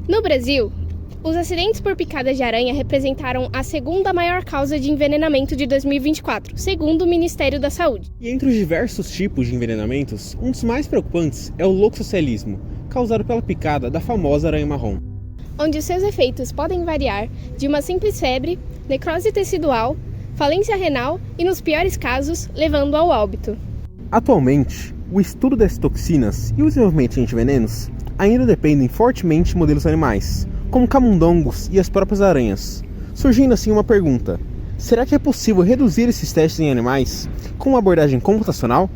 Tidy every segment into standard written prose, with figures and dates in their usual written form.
No Brasil, os acidentes por picada de aranha representaram a segunda maior causa de envenenamento de 2024, segundo o Ministério da Saúde. E entre os diversos tipos de envenenamentos, um dos mais preocupantes é o loxoscelismo, causado pela picada da famosa aranha marrom, onde os seus efeitos podem variar de uma simples febre, necrose tecidual, falência renal e, nos piores casos, levando ao óbito. Atualmente, o estudo dessas toxinas e o desenvolvimento de antivenenos ainda dependem fortemente de modelos animais, como camundongos e as próprias aranhas, surgindo assim uma pergunta: será que é possível reduzir esses testes em animais com uma abordagem computacional?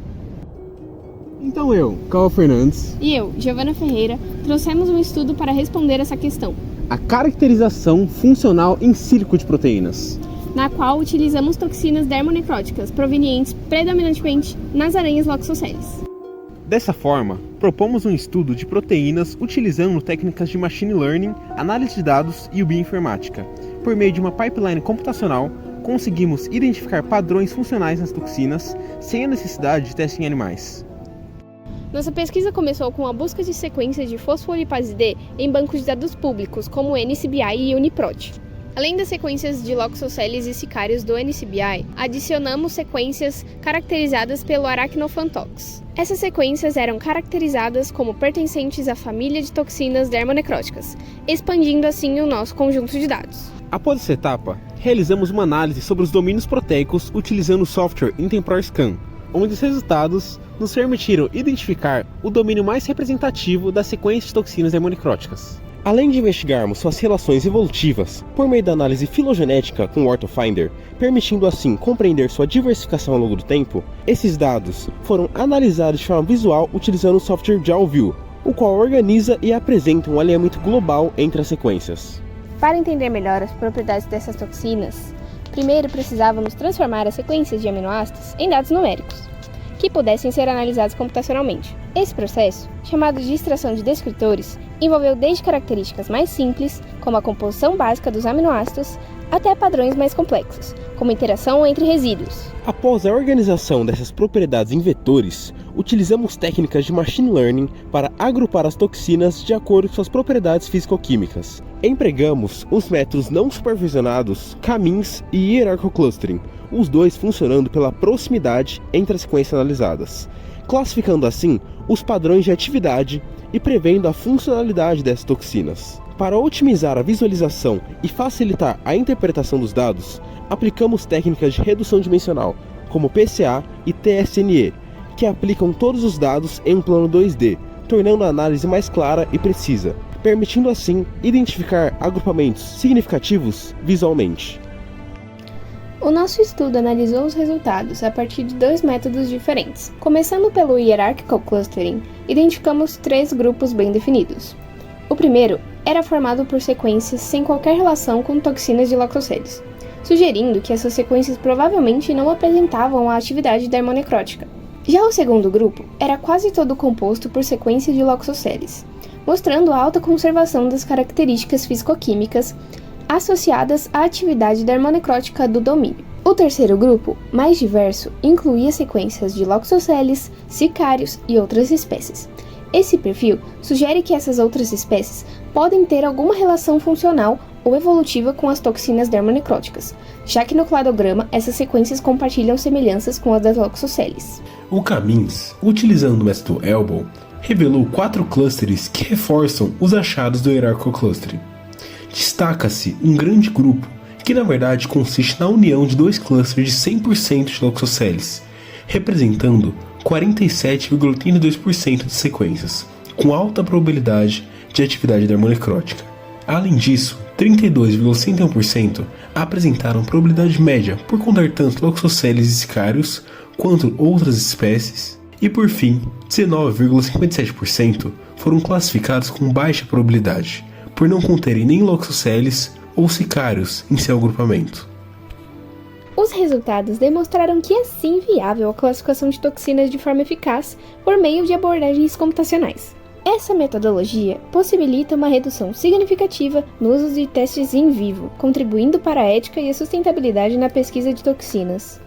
Então eu, Carl Fernandes, E eu, Giovana Ferreira, trouxemos um estudo para responder essa questão, a caracterização funcional em sílico de proteínas, na qual utilizamos toxinas dermonecróticas provenientes predominantemente nas aranhas Loxosceles. Dessa forma, propomos um estudo de proteínas utilizando técnicas de machine learning, análise de dados e bioinformática. Por meio de uma pipeline computacional, conseguimos identificar padrões funcionais nas toxinas sem a necessidade de testes em animais. Nossa pesquisa começou com a busca de sequências de fosfolipase D em bancos de dados públicos, como o NCBI e Uniprot. Além das sequências de Loxosceles e sicários do NCBI, adicionamos sequências caracterizadas pelo Arachnophantox. Essas sequências eram caracterizadas como pertencentes à família de toxinas dermonecróticas, expandindo assim o nosso conjunto de dados. Após essa etapa, realizamos uma análise sobre os domínios proteicos utilizando o software Intemporal Scan, onde os resultados nos permitiram identificar o domínio mais representativo da sequência de toxinas dermonecróticas. Além de investigarmos suas relações evolutivas por meio da análise filogenética com o OrthoFinder, permitindo assim compreender sua diversificação ao longo do tempo, esses dados foram analisados de forma visual utilizando o software GeoView, o qual organiza e apresenta um alinhamento global entre as sequências. Para entender melhor as propriedades dessas toxinas, primeiro precisávamos transformar as sequências de aminoácidos em dados numéricos, que pudessem ser analisados computacionalmente. Esse processo, chamado de extração de descritores, envolveu desde características mais simples, como a composição básica dos aminoácidos, até padrões mais complexos, como interação entre resíduos. Após a organização dessas propriedades em vetores, utilizamos técnicas de machine learning para agrupar as toxinas de acordo com suas propriedades físico-químicas. Empregamos os métodos não supervisionados K-means e Hierarchical Clustering, os dois funcionando pela proximidade entre as sequências analisadas, classificando assim os padrões de atividade e prevendo a funcionalidade dessas toxinas. Para otimizar a visualização e facilitar a interpretação dos dados, aplicamos técnicas de redução dimensional, como PCA e TSNE, que aplicam todos os dados em um plano 2D, tornando a análise mais clara e precisa, permitindo assim identificar agrupamentos significativos visualmente. O nosso estudo analisou os resultados a partir de dois métodos diferentes. Começando pelo Hierarchical Clustering, identificamos 3 grupos bem definidos. O primeiro era formado por sequências sem qualquer relação com toxinas de Loxosceles, sugerindo que essas sequências provavelmente não apresentavam a atividade dermonecrótica. Já o segundo grupo era quase todo composto por sequências de Loxosceles, mostrando a alta conservação das características fisicoquímicas associadas à atividade dermonecrótica do domínio. O terceiro grupo, mais diverso, incluía sequências de Loxosceles, sicários e outras espécies. Esse perfil sugere que essas outras espécies podem ter alguma relação funcional ou evolutiva com as toxinas dermonecróticas, já que no cladograma essas sequências compartilham semelhanças com as das Loxosceles. O K-means, utilizando o método Elbow, revelou 4 clusters que reforçam os achados do Hierarchical Clustering. Destaca-se um grande grupo, que na verdade consiste na união de 2 clusters de 100% de Loxosceles, representando 47,32% de sequências, com alta probabilidade de atividade dermonecrótica. Além disso, 32,61% apresentaram probabilidade média por contar tanto Loxosceles e sicários quanto outras espécies, e por fim, 19,57% foram classificados com baixa probabilidade, por não conterem nem Loxosceles ou sicários em seu agrupamento. Os resultados demonstraram que é sim viável a classificação de toxinas de forma eficaz por meio de abordagens computacionais. Essa metodologia possibilita uma redução significativa no uso de testes em vivo, contribuindo para a ética e a sustentabilidade na pesquisa de toxinas.